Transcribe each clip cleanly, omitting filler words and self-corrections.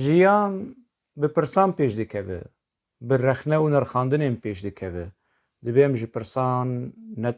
jiyan bi pirsan pêş dikeve, bi rexne û nirxandinên pêş dikeve. Divê em ji pirsan net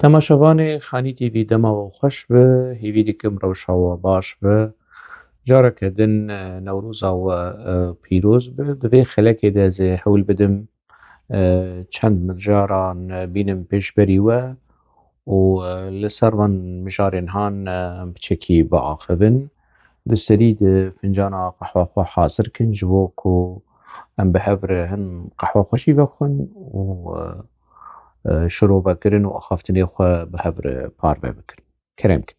تەماشەوانێ خانی تیڤی دەماوە و خۆش بە هیوی دیکەم ڕەوشاوە باش بە جارێکە دن نەوروزاوە پیرۆز بە دەبێ خەلەکێ دەزێ هەول بدم چەند مجاران بینم پێشبەریوە و لەسەروان مژارێن هان بچێکی بەعاقبن دسەری فنجانا قەحواخوا حاضر کن ji bo ku em bi hev re hin qehwa xweşî vexwin û şirovekirin û axaftinê xwe bi hev re parve bikin. Kerem kin.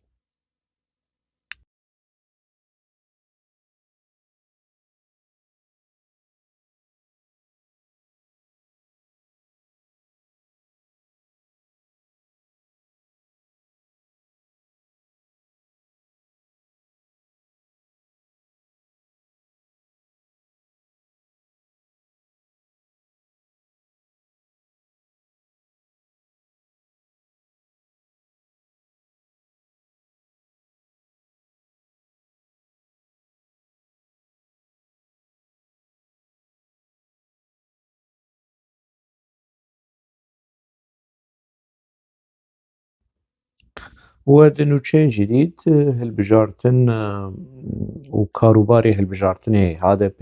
و di nûçeyên jî dît hilbijartin û karûbarê hilbijartinê HDP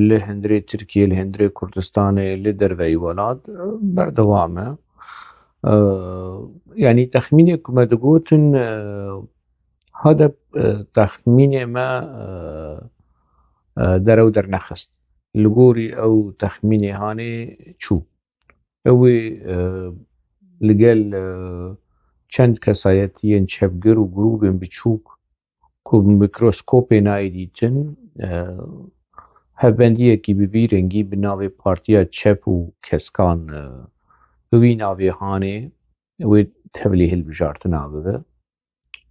li hundirê Tirkiye li hundirê Kurdistanê li derveyî welat berdewam e. Yani texmînê ku me digotin HDP texmînê me derew dernexist. Li gorî ew texmînê hanê çû. Ew ê li gel çend kesayetiyên çepgir û grûpên biçûk ku bi mikroskopê nayê dîtin hevbendiyekî bi vî rengî bi navê Partiya Çep û Keskan bi vî navê hanê wê tevlî hilbijartina bibe.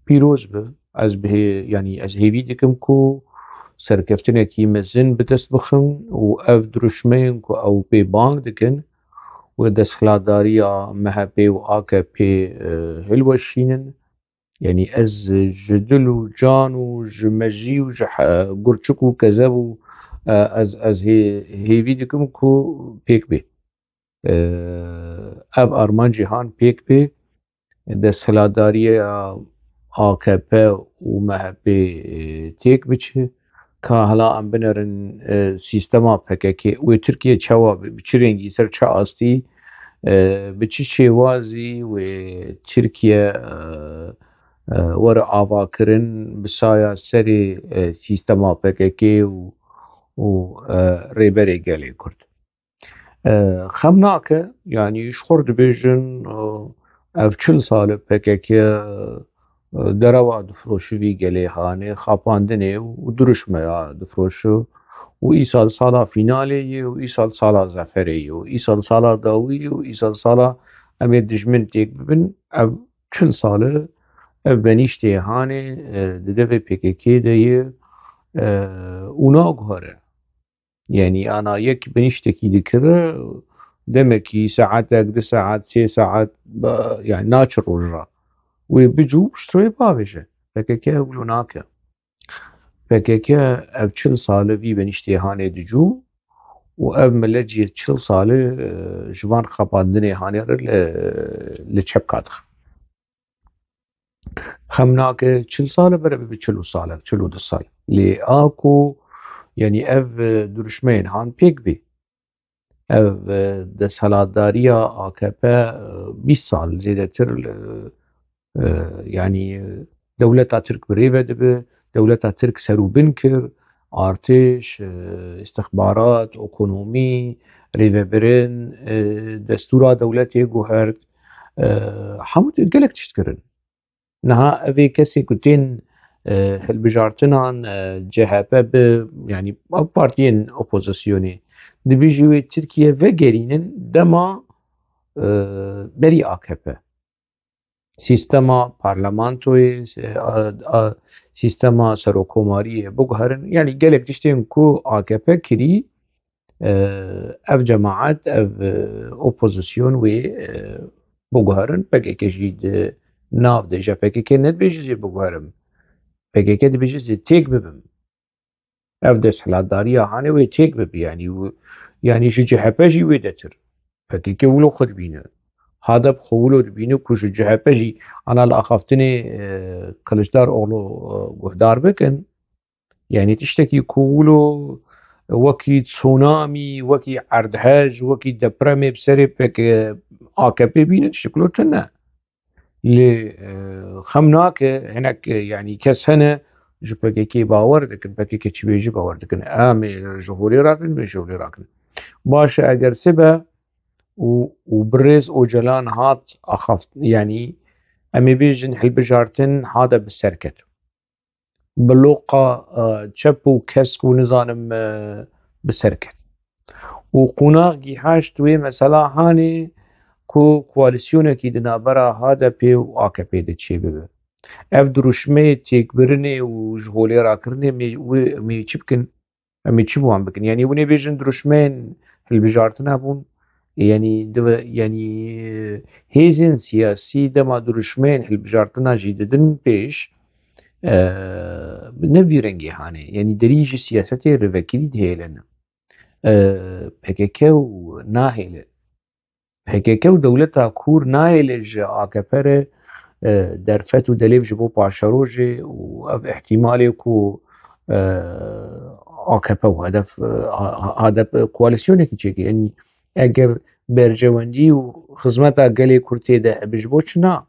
Pîroz bi ez yani ez hêvî dikim ku serkeftinekî mezin bi dest bixin û ev duruşmeyên ku ew pê bang dikin wê desthilatdariya MHP û AKP hilweşînin yani ez ji dil û can û ji mejî û ji gurçik û kezev û ez hêvî dikim ku pêk bê. Ev arman cîhan pêk bê desthilatdariya AKP û MHP têk biçe ka hela em binerin sîstema PKK wê Tirkiye çawa bi çi rengî ser çi astî bi çi şêwazî wê Tirkiye were avakirin bi saya serê sîstema PKK û rêberê gelê Kurd. Xem nake yani ji xwe re dibêjin ev 40 sal e PKK derewa difiroşî gelê hanê xapandinê û duruşmeya difiroşu û îsal sala fînalê ye û îsal sala zeferê ye û îsal sala dawî ye û îsal sala em ê dijmin têk bibin ev 40 sal e ev benîştê hanê di devê PKK de ye û naguhere. Yani ana yek benîştekî dikire demekî saetek, 2 saet, 3 saet yani naçe roj re. Wê bicû piştî wê bavêje. PKK ew wilo nake. PKK ev 40 sal e vî benîştê hanê dicû û ev millet jî 40 sal e ji van xapandinê hanê re li çepka dixe. Xem nake 40 sal e bere bibe 40 sal e 42 sal. Lê a ku yani ev duruşmeyên han pêk bê. Ev desthilatdariya AKP 20 sal zêdetir yani دولتا ترك بريفة دبي دولتا ترك سرو بنكر ارتش استخبارات اقونومي ريفة برين دستورا دولتي جوهرت حمود قالك تشتكرن نها افي كسي كنتين هالبجارتنا جهة باب يعني بارتيين اوبوزيسيوني دبيجي تركيا وگرينن دما بري AKP سیستما پارلمانتوی سیستما سروکوماری بگهرن يعني قالك تشتين كو AKP كري اف جماعات اف اوبوزيسيون وي بگهرن PKK جيد ناف ديجا PKK ند بيجي بگهرن PKK دي بيجي تيك ببم اف دس حلاداريا هاني وي تيك بب يعني شو جهة جي وي دتر PKK ولو خد بينا هذا بخولو دبينو كوش جهة جي أنا لأخافتني كلشدار أغلو قهدار بكن يعني تشتكي كولو وكي تسونامي وكي عردهاج وكي دبرمي بسري بك AKP بينا تشتكلو تنا خمناك هناك يعني كسنة جو بكي باور دكن بكي تشبيجي باور دكن آمي جهولي راكن بجهولي راكن باش أجر سبا وبرز وجلان هات أخفت يعني أمي بيجن هالبجارتن هذا بالسركت بلوقة تشبو كسك ونظام بالسركت وقناغ جيهاش توي مثلا هاني كو كواليسيونة كي دنابرا هذا بي وآكا بي دي ببه اف دروشمي تيك برني وجهولي راكرني مي تشبكن مي تشبو عم بكن يعني وني بيجن دروشمين هالبجارتنا بون يعني هيزن سياسي دما دروشمين هالبجارتنا جيددن بيش نفي رنجي هاني يعني دريج سياستي رفاكيد هيلن PKK ناهيل PKK دولتها كور ناهيل جا AKP درفت ودليف جبو باشروجي وأف احتمالي كو AKP وهدف هدف كواليسيوني كي يعني اگر برجواندی و خزمتا گلی کرتی ده بجبو چنا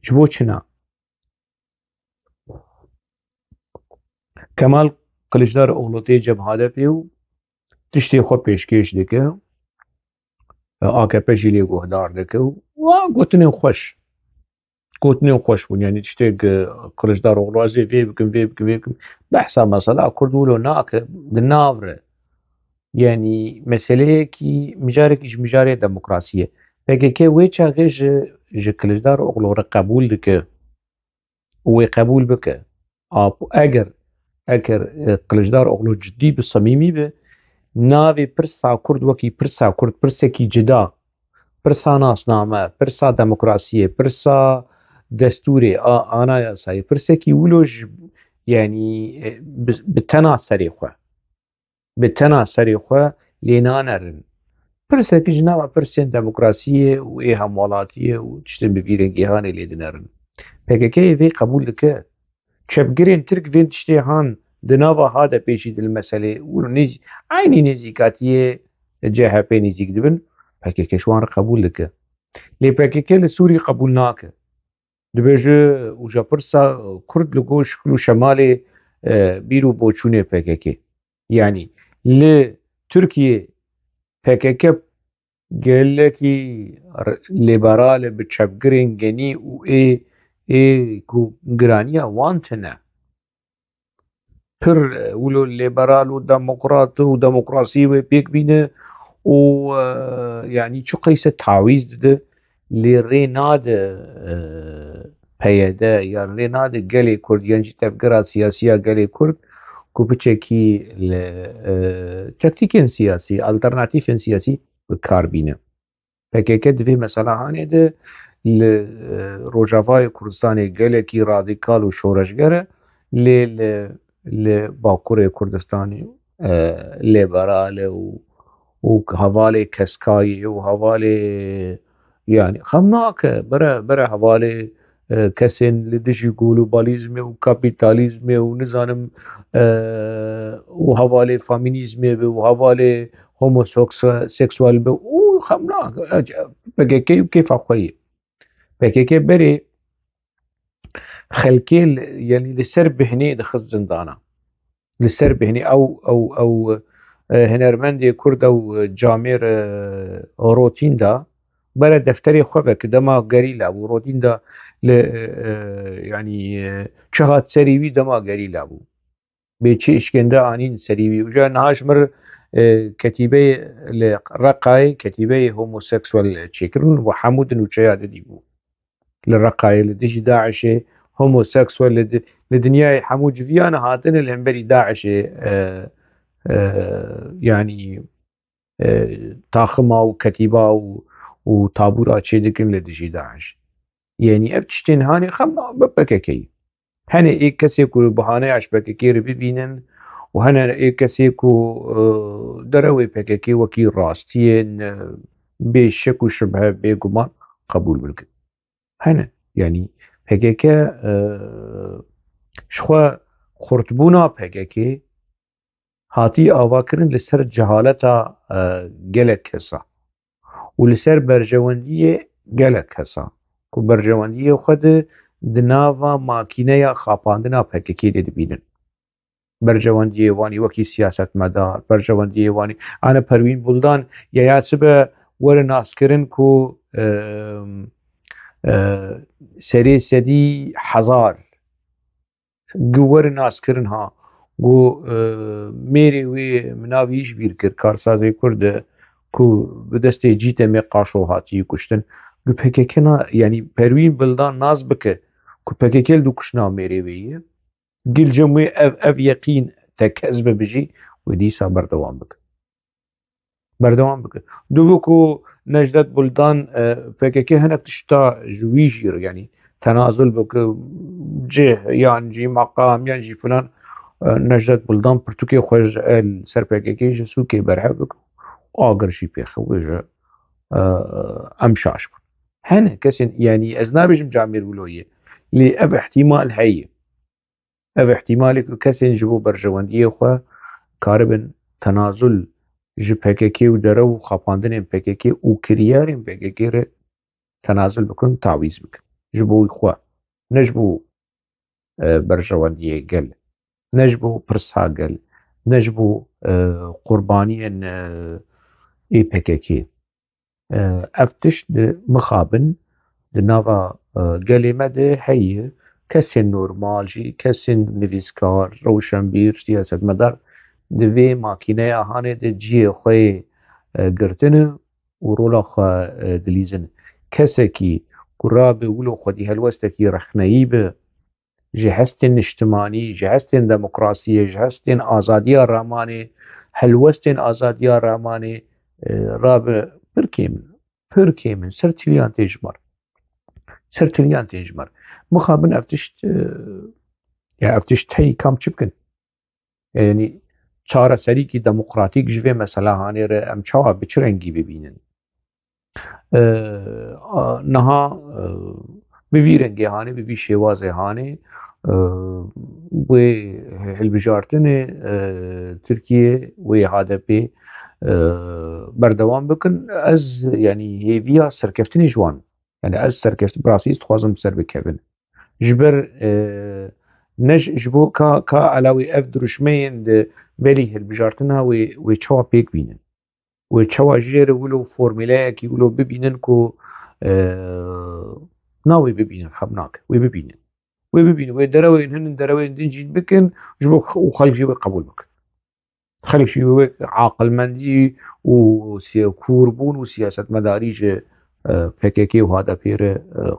جبو چنا کمال کلشدار اغلوطی جبهاده پیو تشتی خو پیشکش دکه AKP جیلی گهدار دکه و گوتنی خوش بون يعني تشتي كلشدار اغلوازي في بكم بحثا مثلا كردولو ناك دنافره يعني مسألة كي مجاري ديمقراطية PKK ويتشا غير كلشدار اغلو قبول دكه وقبول بك اگر قلجدار اغلو جدي بالصميمي به ناوي برسا كرد وكي برسا كرد برسا كي جدا برسا ناسنامه برسا ديمقراطية برسا دستوري انا يا ساي برسا كي ولوج يعني بتنا سريخوة لينانرن برسا كي جناوة برسا ديمقراطية وايه همولاتية وتشتم ببيرن جيهاني ليدنرن PKK في قبول دكه شبگرين ترك فين تشتي هان دنافا هذا بيشيد المسألة ونيز عيني نزيكاتية جهة بين نزيك دبن PKK شوان قبول لك لي PKK لسوري قبولناك دبجه وجا برسا كرد لقو شكلو شمالي بيرو بوچونه PKK يعني لتركيا PKK قال لك ليبرال بتشبگرين جني و ايه كو جرانيا وانتنا پر ولو ليبرال وديمقراط وديمقراطي وبيك بينا و يعني شو قيسة تعويض ده لريناد بيدا يا ريناد قالي كرد يعني تفكيرات سياسية قالي كرد كو بتشكي تكتيكين سياسي الترناتيف سياسي بكاربينه PKK في مثلا هاني ده لروجافای کردستانی گلکی رادیکال و شورشگره لباکور کردستانی لیبرال و حوالی کسکایی و حوالی يعني خمناك برا حوالی كسن لدشي جلوباليزم وكابيتاليزم ونظام وحوالي فامينيزم وحوالي هوموسيكسوال وخمناك PKK كيف أخوي PKK بري خەلکێ یعنی لەسەر بهنێ دەخست زندانە لەسەر بهنێ ئەو هنەرمەندێ کوردە و جامێر ڕۆتیندا بەرە دەفتەرێ خۆ بە کە دەما گەریلا بوو ڕۆتیندا ینی چه هات سەریوی دەما گەریلا بوو بێچی ئشکێندە ئانین سەریوی وجا نهاشمر کەتیبەی لە ڕقای کەتیبەی هۆمۆسێکسوەل چێکردن و هەموو دنوچەیە دەدی بوو لە ڕقای لە دژی داعشێ هۆمۆسێکسوەل لە دنیای هەموو جڤیانە هاتنە لە هەمبەری داعشێ ینی تاخما و کەتیبا و تابورا چێ دکن لە دژی داعش یعنی ئەف تشتێن هاانێ خەم بەکەکەی هەنێ ئێ کەسێک و بەهانەی عشبەکەکێ ببینن و هەنە ئێ کەسێک و دەرەوەی پێکەکەی وەکی ڕاستیên بێ شەک و شبهە بێگومان قبول بکرد هەنە ینی پێکەکە شخوا قورتبوونا پێکەکێ هاتی ئاواکردن لەسەر جەهالەتا gelek کەسە و لەسەر بەرژەوەندیە gelek کەسە و بەرژەوەندیە خود di nava makîneya xapandina PKK de dibînin berjewendiyê wanî wekî siyasetmedar berjewendiyê wanî ane Perwîn Buldan ya sibe were naskirin ku serê sedî hezar gu were naskirin ha gu mêrê wê minavî ji bîr kir karsazê Kurd e ku bi destê cîtemê qaşo hatiyî kuştin gu PKK yanî Perwîn Buldan naz bike ku PKK li kuştina mêrê wê ye gilcem wê ev yeqîn te kes bibijî wê dîsa berdewam bike dû ku Necdet Buldan PKK hinek tişta ji wî jî yanî tenazul bike cih yan jî meqam yan jî filan Necdet Buldan pirtûkê xwe ji ser PKK ji sûkê berhev bike agir jî pêxew ji em şaş bin hene kesên yanî ez nabêjim Camêr Wilo ye lê ev ihtimal heye ev ihtimalê ku kesên ji bo berjewendiyê xwe karibin tenazul ji PKK û dere û xapandinên PKK û kiryarên PKK re tenazul bikin tawîz bikin ji bo xwe ne ji bo berjewendiyê gel ne ji bo pirsa gel ne ji bo qurbaniyên PKK ev tişt mixabin di nava gelê me de heye kesên normal jî kesên nivîskar rewşenbîr siyasetmedar di vê makîneya hanê de ciyê xwe girtin û rola xwe dilîzin kesekî ku rabe wilo xwedî helwestekî rexneyî bi ji hestên niştimanî ji hestên demokrasiyê ji hestên azadiya ramanê helwestên azadiya ramanê rabe pir kêmin sir tiliyan tê jimar mixabin ev tişt heyî kam çi bikin yanî çareserîkî demokratîk ji vê meselehanê re em çawa bi çi rengî bibînin niha bi vî rengê hanê bi vî şêwazê hanê wê hilbijartinê Tirkiye wê HDP berdewam bikin ez yanî hêviya serkeftinê ji wan yani ez serkeftin bi rastî dixwazim ser bikevin ji ber ne ji bo ka elawê ev dirûjmeyên di berî hilbijartina wê çawa pêk bînin wê çawa jêr wilo formîleyekî wilo bibînin ku na wê bibînin xem nake wê bibînin wê derewên hinin derewên din jî bikin ji bo xelk jî wê qebûl bikin xelk jî wê aqilmendî û kûrbûn û siyasetmedarî ji PKK û HDP re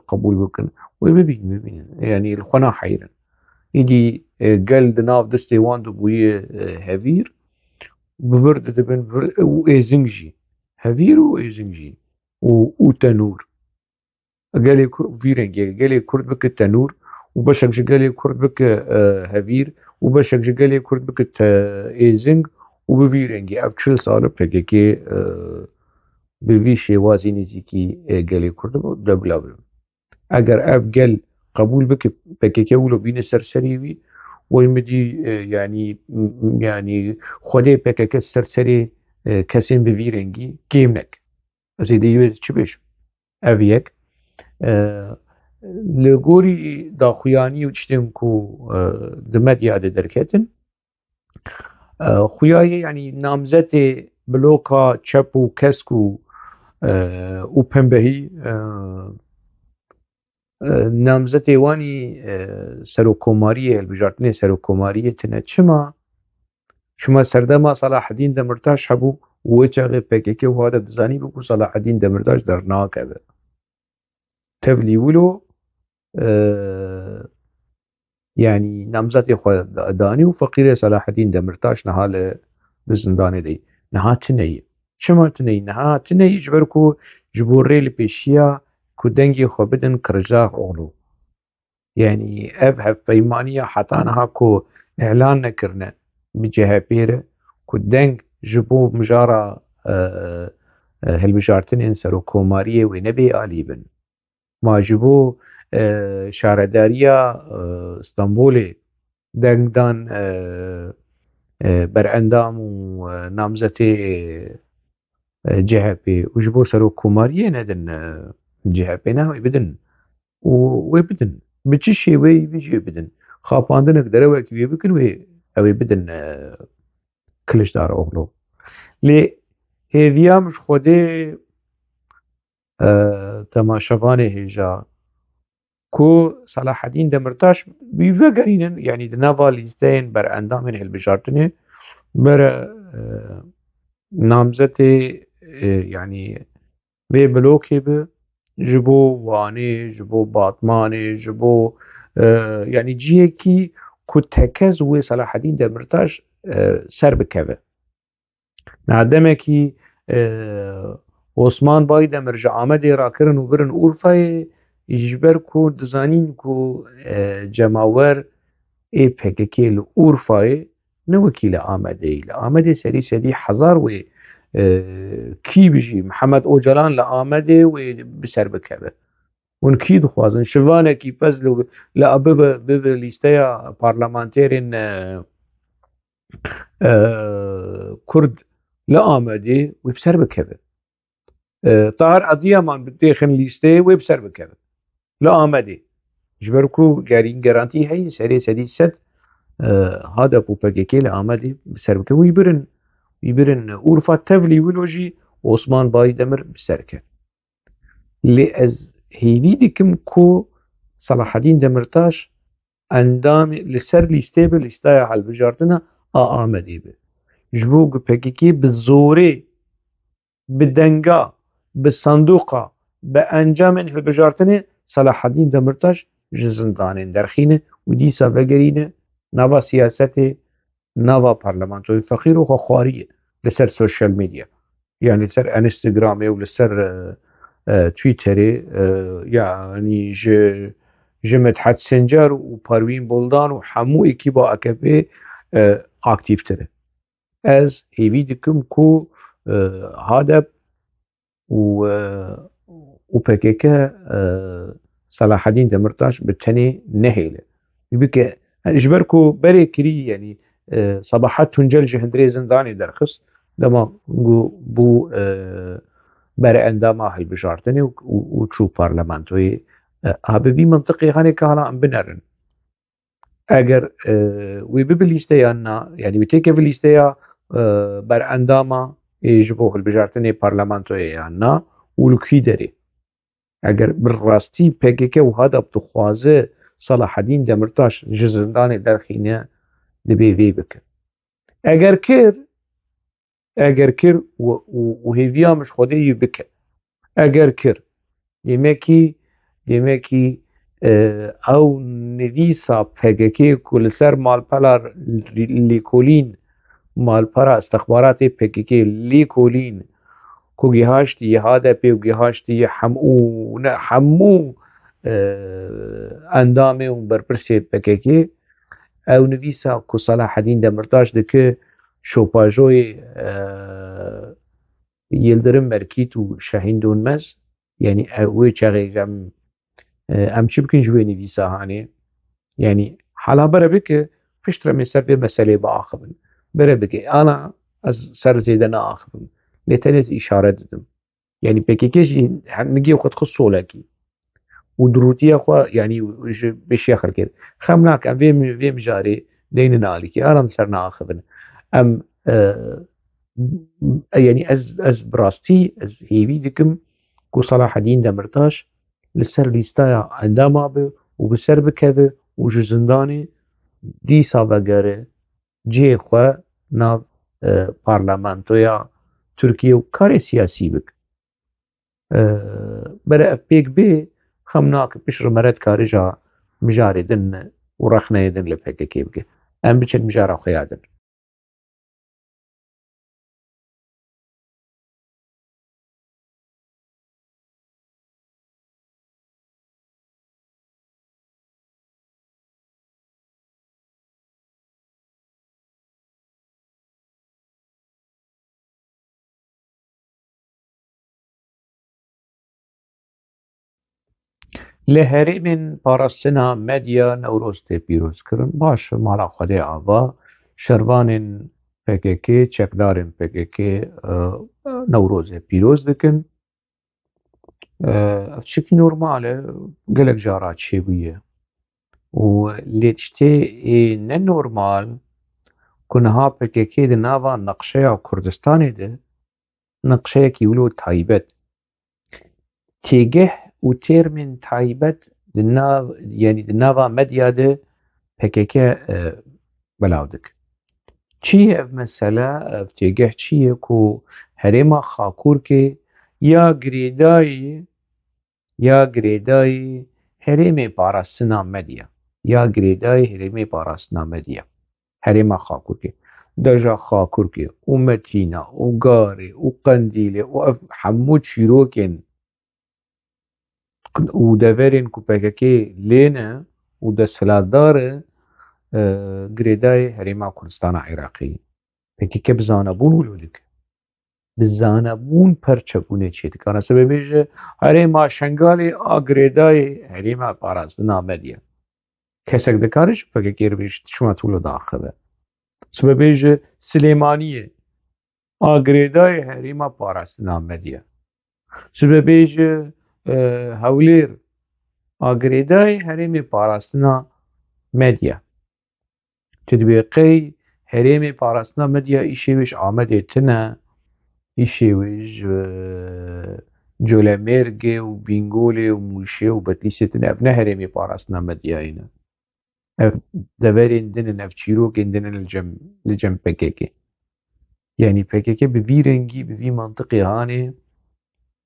qebûl bikin wê bibînin yanî li xwe naheyrin îdî gel di nav destê wan dibûye hevîr bi vir didibin û êzing jî hevîr û êzing jî û tenûr gelê vî rengê gelê Kurd bike tenûr û beşek ji gelê Kurd bike hevîr û beşek ji gelê Kurd bike êzing û bi vî rengî ev 40 sal PKK bi vî şêwazî nêzîkî gelê Kurd de bila bin eger ev gel qebûl bike PKK wilo bîne ser serê wî wê midî yanî xwedê PKK ser serê kesên bi vî rengî kêm neke ez ê dîwê çi bêjim ev yek لگوری داخویانی و چتیم کو دمت یاد درکتن خویای یعنی نامزد بلوکا چپ و کسک و پنبهی نامزد وانی سروکوماری البجارتنی سروکوماری تنه شما سردما صلاح الدین دمرتاش هبو و چغه پکیک و هذا دزانی بو صلاح الدین دمرتاش در ناکبه تفلی ولو يعني نامزد خود داني وفقير صلاح الدين دمرتاش نهال دزنداني دي نها تني شما تني نها تني جبركو جبوري لبيشيا كو دنگي خو بدن كرجاق اغلو يعني اف فيمانية حتى نها كو اعلان نكرنا بجهة بيرة كو دنگ جبو مجارة هالبجارتن انسرو كومارية ونبي آليبن ما جبو شارداريا اسطنبولي دنگدان براندام و نامزتي جهبي وجبو سرو كوماريه ندن جهبي ناوي بدن وبدن بتشي وي بيجي بدن خاپاندنك دروك وي بكن وي اوي بدن كلش دار اوغلو لي هيفيا مش خودي تماشفاني هيجا كو صلاح الدين دمرتاش بيفقرين يعني دنافا ليستين بر اندامين هالبجارتني بر نامزتي يعني بي بلوكي به جبو واني جبو باطماني جبو يعني جيكي كو تكز وي صلاح الدين دمرتاش سر بكبه نعدمكي عثمان باي دمرج عمد راكرن وبرن اورفاي يجبر كو دزانين كو جماور اي PKK اورفاي نوكيل آمده لآمده سري حزار و كي بجي محمد اوجلان لآمده و بسر بكبه ون كي دخوازن شوانه كي پزلو لأبب ليستيا پارلمانتيرين كرد لآمده و بسر بكبه طاهر أضيامان بتيخن ليستي و بسر بكبه لآمده جبركو جارين جرانتي هي سري سدي ست هذا بو PKK لآمده بسر بكبه ويبرن أورفا تفلي ولوجي عثمان باي دمر بسركه لأز هيدي ديكم كو صلاح الدين دمرتاش اندام لسر ليستيبل ليستايا على البجارتنا آمده به جبوق PKK بالزوري بالدنقا بالصندوقة بأنجام هالبجارتنا صلاح الدين دمرتاش جزندانين درخينه وديسا فقرينه نوا سياسته نوا برلمانتوي فقير و خواريه لسر سوشيال ميديا يعني لسر انستغرامي ولسر تويتري يعني مدحت سنجر وباروين بولدان وحمو اكيبا اكبي اكتيف تره از هيفي دكم كو هادب و PKK صلاح الدين دمرتاش بالتني نهيله يبقى اجبركو بري كري يعني صباحات تنجل جهندري زنداني درخص لما بو بري انداما هاي بجارتني وتشو بارلمانتوي هابي بي منطقي هاني كهلا ام بنرن اگر وي ببليستيانا يعني بتيكي بليستيا بر انداما يجبو البجارتني بارلمانتوي يانا ولكي دري اگر بالراستي PKK وهذا بتخوازه صلاح الدين دمرتاش جزنداني درخينه دبي في بك اگر كر وهيفيا مش خودي بك اگر كر ديمكي او نويسا PKK كل سر مالبالار ليكولين مالبارا استخبارات PKK ليكولين كو جهاشتي هذا بي وجهاشتي حمو اندامي وبربرسي PKK او نویسا کو صلاح الدین دمرتاش دکه شوپاجوی یلدرم مرکیت و شاهین دونمز يعني اوی چاقی جم ام چی بکن جوی نویسا هاني يعني حالا برا بك فشتر من سر به مسئله با آخبن برا بك انا از سر زیدن آخبن لتنز اشاره ددم يعني PKK نجي وقت خصو لكي و دروتيا خوا يعني بشي خلقيت خمناك ام فيم جاري دين نالكي ارم سرنا اخذن ام يعني از براستي از هيفي دكم كو صلاح الدين دمرتاش لسر ليستايا عندما به وبسر بكذا وجو زنداني دي سابقاره جي خوا ناف پارلمانتویا تركيا وكاري سياسي بك برا بيك بي خمناك بشر مرات كارجا مجاري دن ورخنا يدن لبهك كيبك ام بچن مجارا خيادن لهرم پاراستنا مدیا نوروز تی پیروز کرن باش مالا خودی آوا شروان PKK چکدارن PKK نوروز پیروز دکن افشکی نورماله گلک جارات شیبیه و لیتشتی نه نورمال کنها PKK ده ناوا نقشه کردستانی ده نقشه کی ولو تایبت تيجه وتيرمن تايبت دنا يعني دنافا مدياده PKK بلاودك چی اف مسئله اف تيجه چیه کو هرما خاکور که یا گریدای هرم پاراستنا مدیا یا گریدای هرم پاراستنا مدیا هرما خاکور که دجا خاکور که و متینا و گاره و قندیله و اف حمود شیروکن و دەڤێرێن ku PKK lêne û desthilatdar e girêdayê Herêma Kurdistana Iraqê PKK bi zanebûn wilo dike bi zanebûn perçebûnê çê dikare sibebêje Herêma Şengalê a girêdayê Herêma Parastina Medya kesek dikare ji PKK re bêje çima tu wilo diaxive sibebêje Silêmaniyê a girêdayê Herêma Parastina Medya sibebêje Hewlêr a girêdayê Herêmê Parastina Medya tu dibê qey Herêmê Parastina Medya îşê wê ji Amedê tune îşê wê ji Colemêrgê û Bîngolê û Mûşê û Bedlîsê tune ev ne Herêmê Parastina Medyayê ne ev deverên din in ev çîrokên din in li cem PKK yani PKK bi vî rengî bi vî mantiqê hanê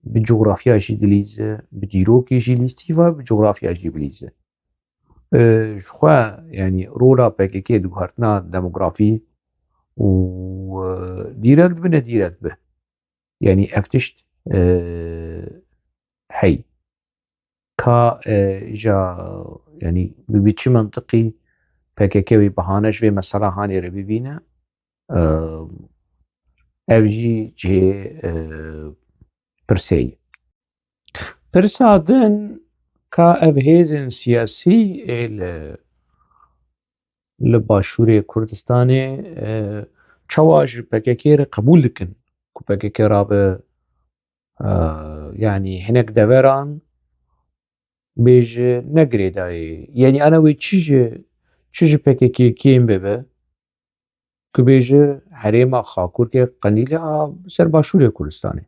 bi coğrafya jî dilîze bi dîrokê jî lîstiva bi coğrafya jî bilîze ji xwe yani rola PKK di guhertina demografî û dîrek dibe ne dîrek be yani ev tişt hey ka ja yani bi çi mantiqî PKK wê bihane ji vê mesela hanê re bibîne ev jî cihê pirsê ye pirsa din ka ev hêzên siyasî ê li Başûrê Kurdistanê çawa ji PKK re qebûl dikin ku PKK rabe yani hinek deveran bêje ne girêdayê yani ana wê çi ji PKK kêm bibe ku bêje Herêma Xakurkê qenîlê a ser Başûrê Kurdistanê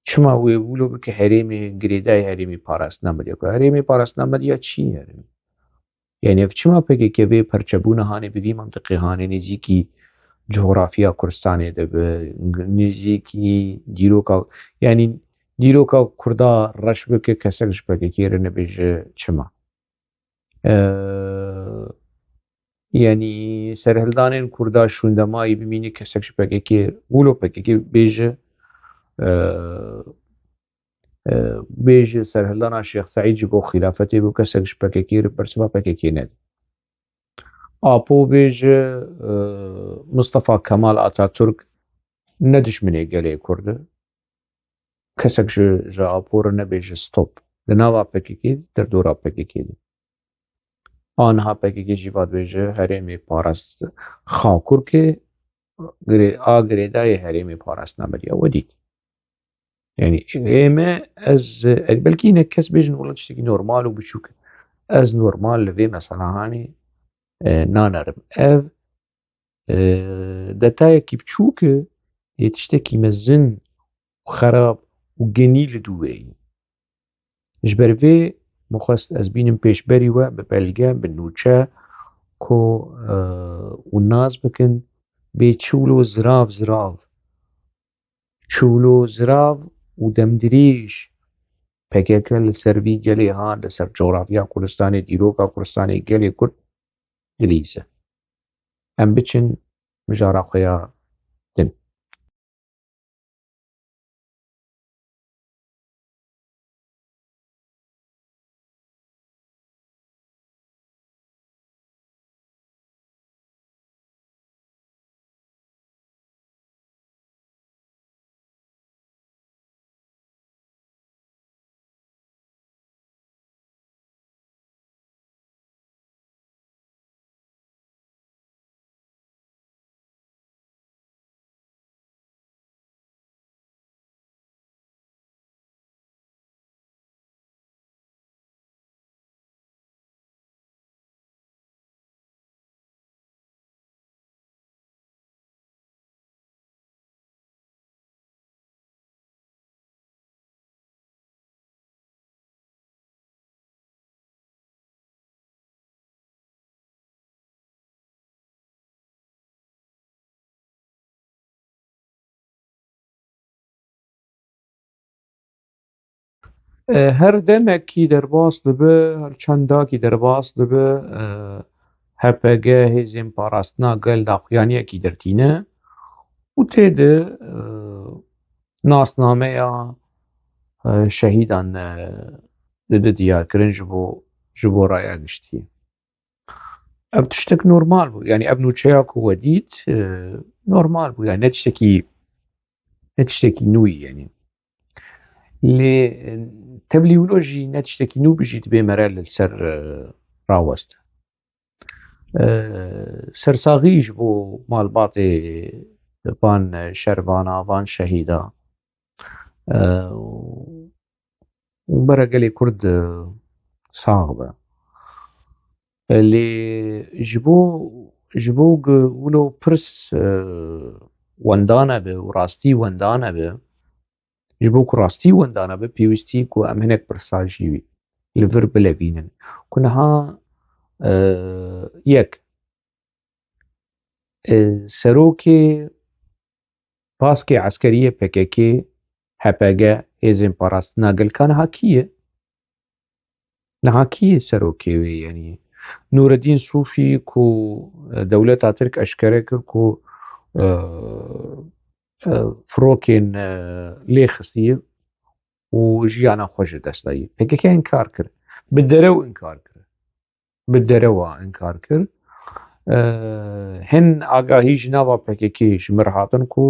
çima wê wilo bike herêmê girêdayê Herêmê Parastina Medya ku Herêmê Parastina Medya çi ye yani ev çima PKK vê perçebûna hanê bi vî mantiqê hanê nêzîkî coğrafya Kurdistanê de bi nêzîkî dîroka yani dîroka Kurda reş bike kesek ji PKK re nebêje çima yani serhildanên Kurda şûndemayî bimînî kesek ji PKK wilo PKK bêje serhildana Şêx Seîd ji bo xîlafetê bû kesek ji PKK re bersiva PKK nede apo bêje Mustafa Kemal Atatürk ne dijminê gelê Kurd e kesek ji apo re nebêje stop di nava PKK derdora PKK de aniha PKK jî vadibêje Herêmê Xakurkê a girêdayê Herêmê Parastina Medya we dît يعني إيما از بلكي إنك كس بيجن والله تشتكي نورمال وبتشوك از نورمال لفي مثلا هاني نانرم اف دتايا كي بتشوك تشتكي مزن وخراب وجنيل دوي جبر في مخست از بينم بيش بريوة ببلغة بنوچة كو والناس بكن بيتشولو زراف تشولو زراف ودمدريش پکێکە لەسەر وی گەلێ هات لەسەر جۆگرافیا کوردستانی دیرۆکا کوردستانی گەلێ کورد دلیسە ئەم بچن مژارا خۆیان دن هەر دەمێکی دەرباس دەبێ هەر چەنداکی دەرباس دەبێ هەپەگە هێزên پاراستنا gel daxuyaniyekî dertîne û têde nasnameya şehîdan dide diyarkirin ji bo raya giştî ev tiştek normal bû yani ev nûçeya ku we dît normal bû yani ne tiştekî nû yani lê tevlîwilo jî ne tiştekî nû bijî dibe mere li ser rawest sersaxî ji bo malbatê van şervana van şehîda û bere gelê Kurd sax be lê ji bo wilo pirs wendan hebe û rastî wendan hebe ji bo ku rastî wendan hebe pêwîstî ku em hinek pirsa jî li vir bilevînin ku niha yek serokê paskê eskeriyê PKK HPG hêzên parastina gelka niha kî ye serokê wê yani Nûreddîn Sûfî ku dewleta Tirk eşkere kir ku firokên lê xistiye û jiyana xwe ji dest daye PKK inkar kir bi derew inkar kir bi derewa inkar kir hin agahî ji nava PKK ji mir hatin ku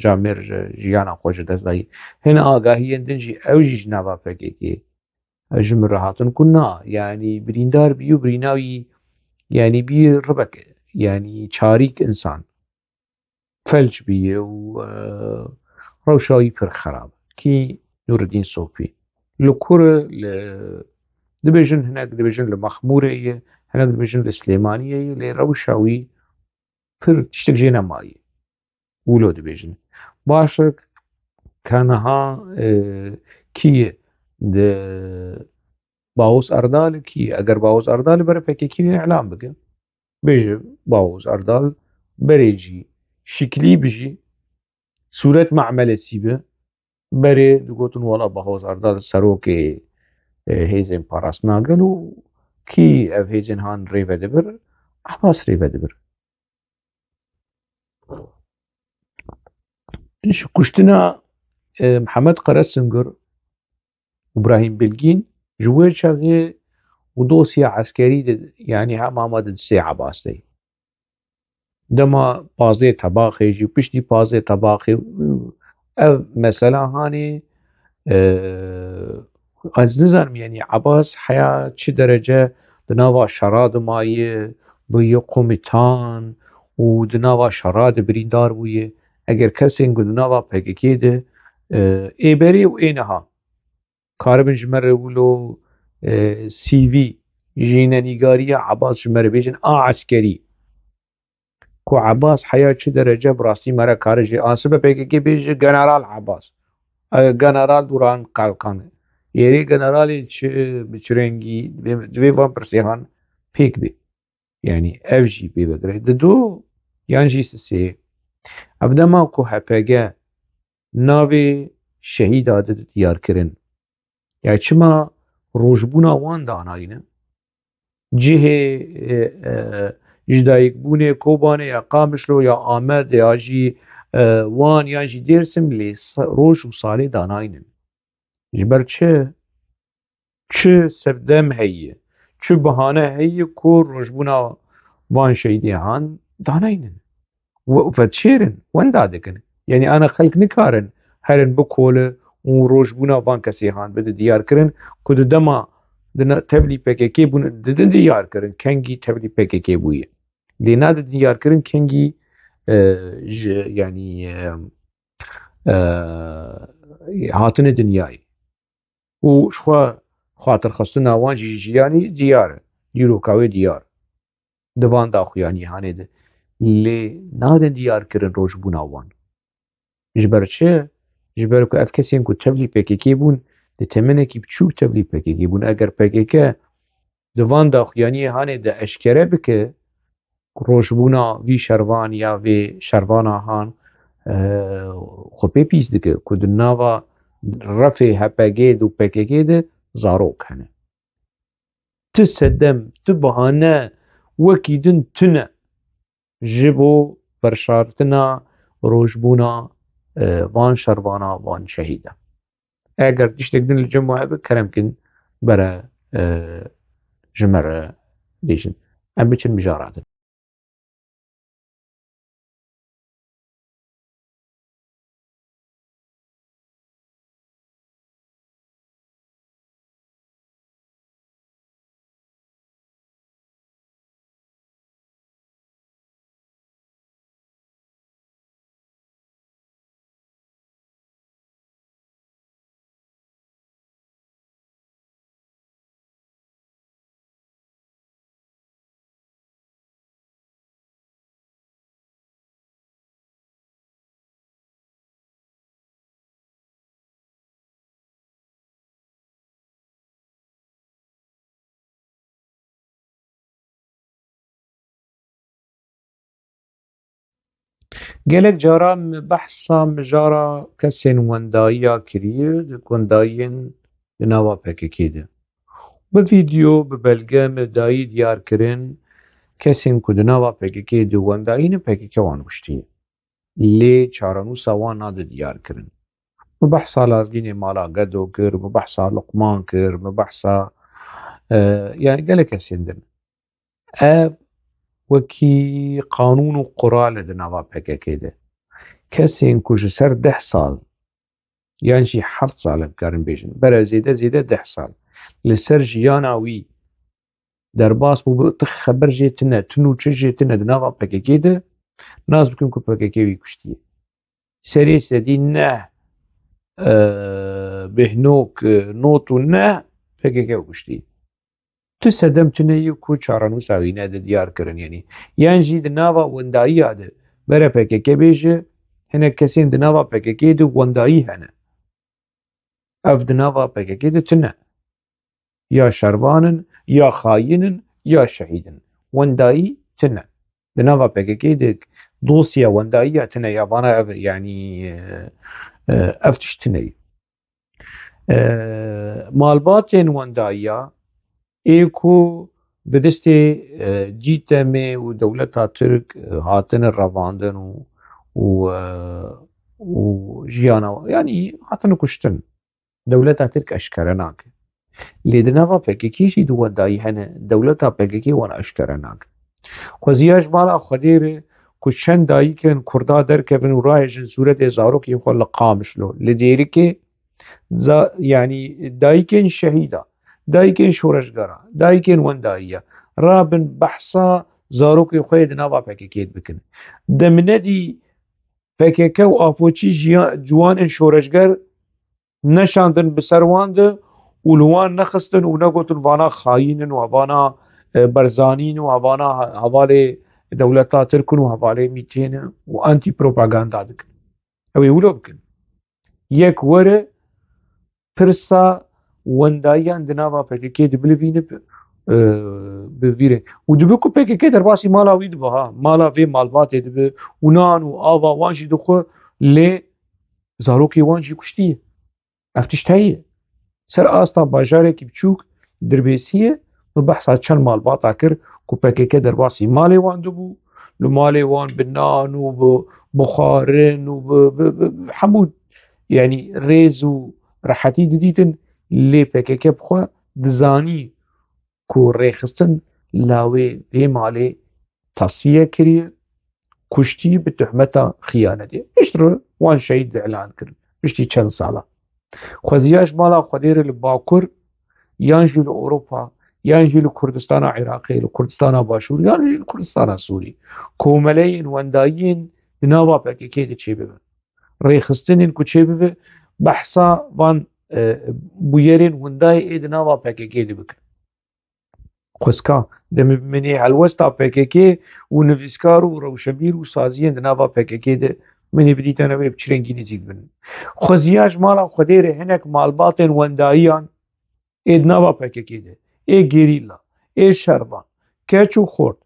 camêr jiyana xwe ji dest daye hin agahiyên din jî ew jî ji nava PKK ji mir hatin ku na yani birîndar bî û birîna wî yani bî ribek yani çarîk insan felç bîye û rewşa wî pir xerab kî Nûreddîn Sûfî li kur dibêjin hinek dibêjin li Mexmûrê ye hinek dibêjin li Slêmaniyê ye lê rewşa wî pir tiştek jê nemayê wilo dibêjin baş e ka niha kî ye di Baûz Erdalê kî ye eger Baûz Erdalê bere PKK îlan bike bêje Baûz Erdal berê jî şiklî bijî sûret memelesî be berê digotin wala Baûz Erdal serokê hêzên parastina gel û kî ev hêzên han rê vedibir Ehbas rê vedibir ji kuştina Mihemed Qeresingir û Brahîm Bilgîn ji wê çaxê û dosya eskerî yani hema di disê Ebasê dema pazê tebaxê jî piştî pazê tebaxê ev mesela hanê ez nizanim yani Ebas heya çi derece di nava şera dimaye bûye komîtan û di nava şera de birîndar bûye eger kesên ku di nava PKK de إيبري وإينها كاربن جمر ولو سي في جينا نيجاريا عباس جمر بيجن عسكري كو عباس حياة شو درجة براسي مرة كارجي آسبة بيجي بيجي جنرال عباس جنرال دوران كالكان يري جنرالي بچرنگي دوی وان برسيهان بيك بي يعني اف جي بي بدره دو يعني جي سي ابدا ما كو هپگه ناوی شهید عادت دیار کرن يعني چما روجبونا وان داناینه جهه جدایک بونه کوبانه یا قامشلو یا آمد یا جی وان یا جی دیرسم لی روج و سالی داناینن جبر چه سردم هیه چه بهانه هیه کو روجبونا وان شهیدی هان داناینن و فتشيرن وين دادكن يعني انا خلق نكارن هرن بكوله وروجبونا وان كسيهان بده ديار كرن كود دما دنا تبلي PKK بون ددن ديار كرن كنجي تبلي PKK بويه لينا ديار كرن كنجي يعني هاتن دنياي وشخوا خاطر خصنا وان جيجياني ديار يروكاوي ديار دبان داخو يعني هاني ده لي نادن ديار كرن روجبونا وان جبر چه جبر کو اف کسین کو تبلی PKK بون ده تمنه کی بچوک تبلی PKK بون اگر PKK دوان دا خویانی هانه ده اشکره بکه روشبونا وی شروان یا وی شروان هان خو پیس دکه کو ده ناوا رفع هپگه دو PKK ده زاروک هنه تسدم تبهانه وکیدن تنه جبو برشارتنا روشبونا وان شروانا وان شهيدا اگر تشتك دين الجمعة بكرمكن برا جمرة ليجن ام بيشن مجارات gelek cara behsa mijara kesên wendaiya kiriye di wendayên di nava PKK de bi vîdeo bi belge me dayî diyar kirin kesên ku di nava PKK di wendayîne PKK wan kuştiye lê çarenûsa wan nade diyar kirin bi behsa lazgînê mala Gedo kir bi behsa Luqman kir bi behsa yani gelek kesên din ev wekî qanûn û qural e di nava PKK de kesên ku ji ser 10 sal yan jî 7 sal hevkarin bêjin bere zêde 10 sal li ser jiyana wî derbas bû tu xeber jê tune tun û çi jê tune di nava PKK de nas bikin ku PKK wî kuştiye serê sedî neh bêhnok not û neh PKK kuştiye tu sedem tuneyî ku çarenûsa wî nede diyar kirin yani yan jî di nava wendayiya de bere PKK bêje hinek kesên di nava PKK de wendayî hene ev di nava PKK de tune ya şervanin ya xayînin ya şehîdin wendayî tune di nava PKK de dosya wendayiya tune ya vana ev yani ev tişt tuneyî malbatên wendayiya ê ku bi destê Cîtemê û dewleta Tirk hatine revandin û jiyana yani hatine kuştin dewleta Tirk eşkere nake lê di nava PKK jî di wendayî hene dewleta PKK wan eşkere nake xweziya ji mala Xwedê re ku çend dayîkên Kurda derkevin û rahêjin sûretê zarokên xwe li Qamişlo li Dêrikê yani dayîkên şehîda dayîkên şoreşgera dayîkên wendayiya rabin behsa zarokê xwe di nava PKK bikin dem nedî PKK و Apoçî ciwanên şoreşger neşandin bi ser wan de û li wan nexistin û negotin vana xayîn in û hevana berzanîn û hevana hevalê dewleta Tirk in û hevalê mîtên in û antî-propaganda dikin. Ew ê wilo bikin. Yek were pirsa wendayiyan di nava PKK dibilivîne bi vîrê û dibe ku PKK derbasî mala wî dibe ha, mala vê malbatê dibe û nan û ava wan jî dixwe lê zarokê wan jî kuştiye. Ev tişt heye. Ser asta bajarekî biçûk Dirbêsiyê bi behsa çend malbata kir ku PKK derbasî malê wan dibû, li malê wan bi nan û bi xwarin û bi hemû yanî rêz û rehetî didîtin lê PKK bixwe dizanî ku rêxistin lawê vê malê tasfiye kiriye, kuştî bi tuhmeta xıyanetê. Piştre wan şehîd elan kirin piştî çend sala. Xweziya ji mala Xwedêrê li Bakur yan jî li Ewropa yan jî li Kurdistana Iraqê, li Kurdistana Başûr yan jî li Kurdistana Sûrî komeleyên wendayiyên di nava PKK de çêbibe. Rêxistinên ku çêbibe behsa van bûyerên wendayê ê di nava PKK de bikin. Xwezka demê helwesta PKK û nivîskar û rewşebîr û saziyên di nava PKK de minê bidîtene wê bi çi rengî nêzik bibin. Xweziya ji mala Xwedêrê hinek malbatên wendayiyan ê di nava PKK de ê gerîla, ê şervan, keç û xort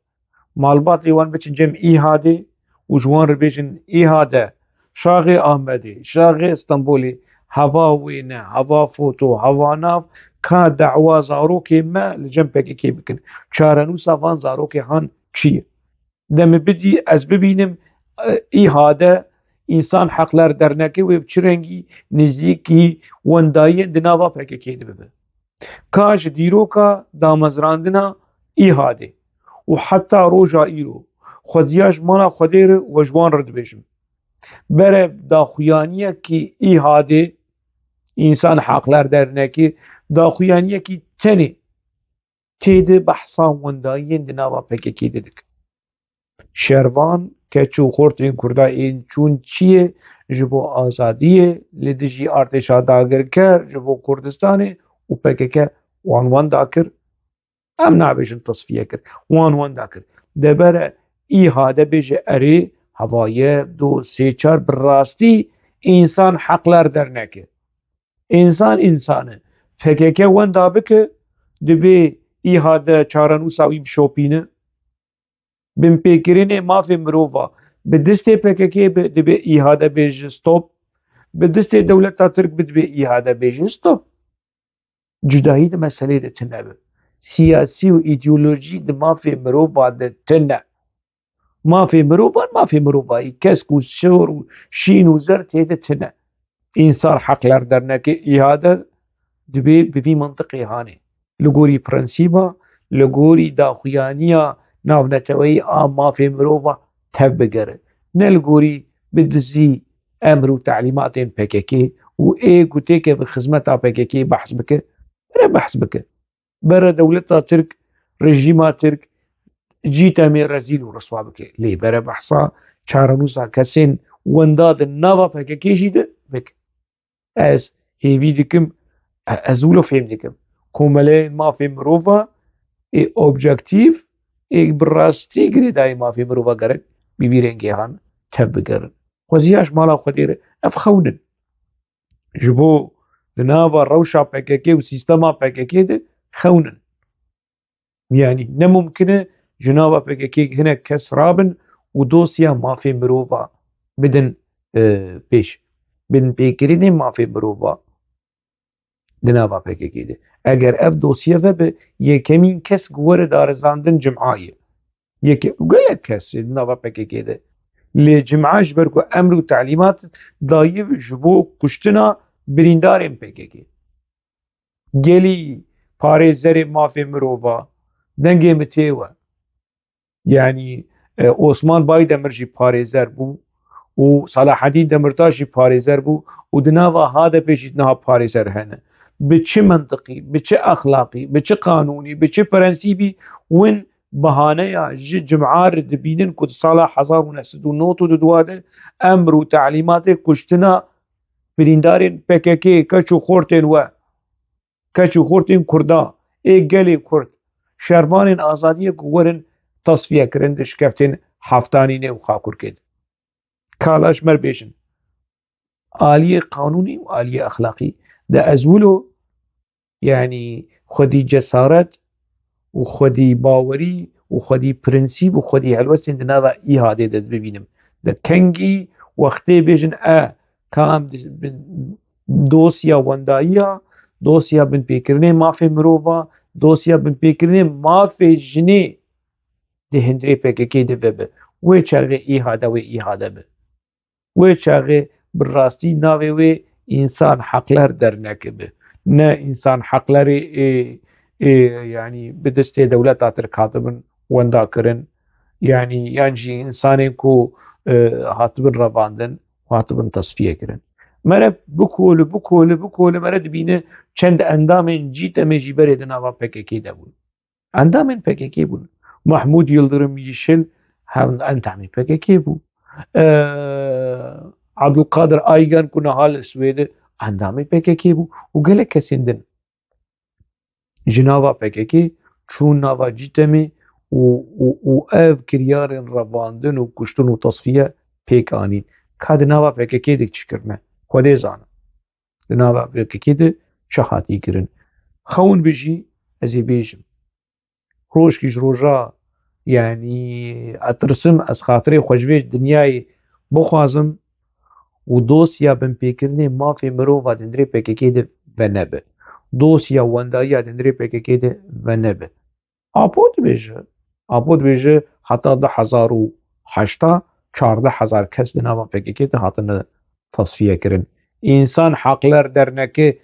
malbatê wan biçin cem İHADê û ji wan re bêjin İHADe, Şaxê Ahmedê, Şaxê Stenbolê, heva wê ne, heva foto, heva nav ka dewa zarokê me li cem PKK bikin. Çarenûsa van zarokê han çi ye? Demê bidî ez bibînim İHADe İnsan Haklar Dernekê wê bi çi rengî nêzîkî wendayiyên di nava PKK de bibe. Ka ji dîroka damezrandina İHADê û heta roja îro xweziya ji mala Xwedêrê we ji wan re dibêjim berev daxuyaniyekî İHADê İnsan Haklar Dernekê daxuyaniyekî tenê têde behsa wendayiyên di nava PKK de dikin. Şervan, keç û xortên Kurda ên çûn çi ye ji bo azadiyê li dijî artêşa dagirker ji bo Kurdistanê û PKK wan wenda kir. Em nabêjin tasfiye kir, wan wenda kir. Debere İHADe bêje erê heva yek, du, sê, çar bi rastî İnsan Haklar Dernekê. İnsan însan e. PKK wenda bike dibe İHADe çarenûsa wî bişopîne. Binpêkirînê mafê mirova bi distê PKK dibe İHADe bêje stop, bi distê dewleta Tirk dibe İHADe bêje stop. Cudayî di meselê de tune be. Siyasî û îdeolojî di mafê mirova de tune. Mafê mirovan mafê mirovayî kesk û şor û şîn û zer têde tune. İnsan Haklar Dernekê İHADe dibe bi vî mintiqê hanê. Li gorî prensîba, li gorî daxuyaniya navneteweyî a mafê mirova tev bigere. Ne li gorî bi dizî emr û telîmatên PKK û ê ku têke bi xizmeta PKK behs bike, bere behs bike. Bere dewleta Tirk, rejîma Tirk cî temê rezîl û riswa bike. Lê bere behsa çarenûsa kesên wenda di nava PKK jî de bike. Ez hêvî dikim, ez wilo fêm dikim. Komeleyên mafê mirova ê objektif ê bi rastî girêdayî mafê mirova gerek bi vî rengê han tev bigerin. Xweziya ji mala Xwedêrê ev xewnin. Ji bo di nava rewşa PKK û sîstema PKK de xewnin. Yanî nemumkin e ji nava PKK hinek kes rabin û dosya mafê mirova bidin pêş. Binpêkirînê mafê mirova di nava PKK de. Eger ev dosye vebe yekemîn kes ku were darizandin Cim'a ye. Gelek kes di nava PKK de. Lê Cim'a ji ber ku emr û telîmat daye ji bo kuştina birîndarên PKK. Gelî parêzerê mafê mirova dengê min tê we. Yanî Osman Baydemir jî parêzer bû û Salahedîn Demirtaş jî parêzer bû û di nava HDP jî niha parêzer hene. Bi çi mintiqî, bi çi exlaqî, bi çi qanûnî, bi çi prensîbî win بهانەیە ji cimar dibînin ku di sala 1990 de emr û teelîmatê kuştina birîndarên PKK keç û xortên we keç û xortên Kurda ê gelê Kurd şervanên azadiyê ku werin tasfiyekirin di şikeftên heftanînê û Xakurkê de kalaş merbêjin aliyê qanûnî û aliyê exlaqî de ez wilo yani xwedî cesaret û xwedî bawerî û xwedî prinsîp û xwedî helwestên di nava îhadê de bibînim di kengî wextê bêjin ka em dosya wendayiya dosya binpêkirinê mafê mirov dosya binpêkirinê mafê jinê di hindirê PKK de vebe wê çaxê îhade wê îhade be wê çaxê bi rastî navê wê însan heqler dernekebe ne însan heqlerê yani bi destê dewleta Tirk hatibin wendakirin yani yan jî însanên ku hatibin revandin hatibin tasfiyekirin mere bikole mere dibîne çend endamên cîtemê jî berê di nava PKK de bûn endamên PKK bûn Mahmud Yıldırım Yeşil endamê PKK bû Abdülkadir Aygan ku niha li Swêdê endamê PKK bû û gelek kesên din ji nava PKK çûn nava cîtemê û ev kiryarên revandin û kuştin û tasfiye pêk anîn ka di nava PKK de çi kirine Xwedê zanin di nava PKK de çi hatî kirin xewin bijî ez ê bêjim rojekî ji roja yani etirsim ez xatirê xwe ji vê dinyayê bixwazim û dosya binpêkirinê mafê mirov di hindirê PKK de venebe dosya wendayiya di hindirê PKK de venebe apo dibêje heta 2008 14,000 kes di nava PKK de hatine tasfiyekirin însan heqler dernekê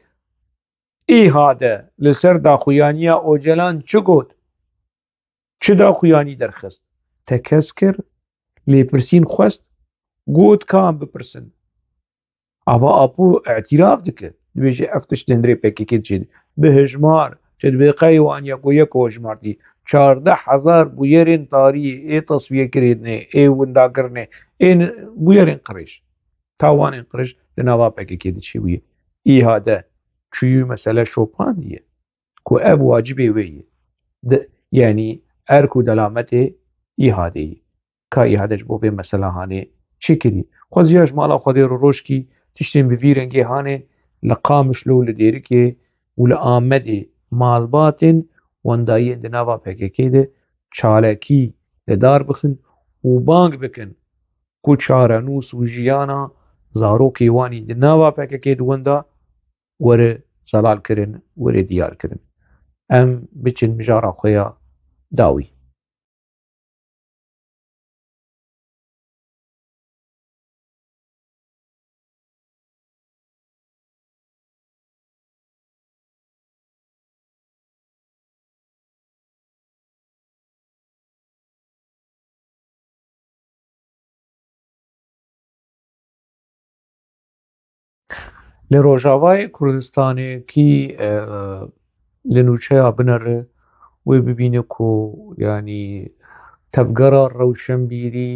îhade li ser daxuyaniya Ocalan çi got çi daxuyanî derxist te kes kir lêpirsîn xwest got ka em bipirsin ava apo etiraf dike dibêje ev tişt di hindirê PKK de çêdî bi hejmar çi dibê qey wan yekû hejmartî 14,000 bûyerên tarî ê tasfiyekirinê ê windakirinê ê bûyerên qirêj tawanên qirêj di nava PKK de çêbûye îhade çûyî mesele şopan diye ku ev wacibê wê ye yani erk û delametê îhadeyê ka îhade ji bo vê meselehanê çi kirî xweziya ji mala Xwedê re rojkî tiştên bi vî rengê hane li Qamişlo û li Dêrikê û li Amedê malbatên wendayiyên di nava PKK de çalekî li dar bixin û bang bikin ku çarenûs û jiyana zarokê wanî di nava PKK de wenda were zelal kirin were diyar kirin em biçin mijara xwe ya dawî li Rojavayê Kurdistanê kî li nûçeya Binêrê wê bibîne ku yanî tevgera rewşenbîrî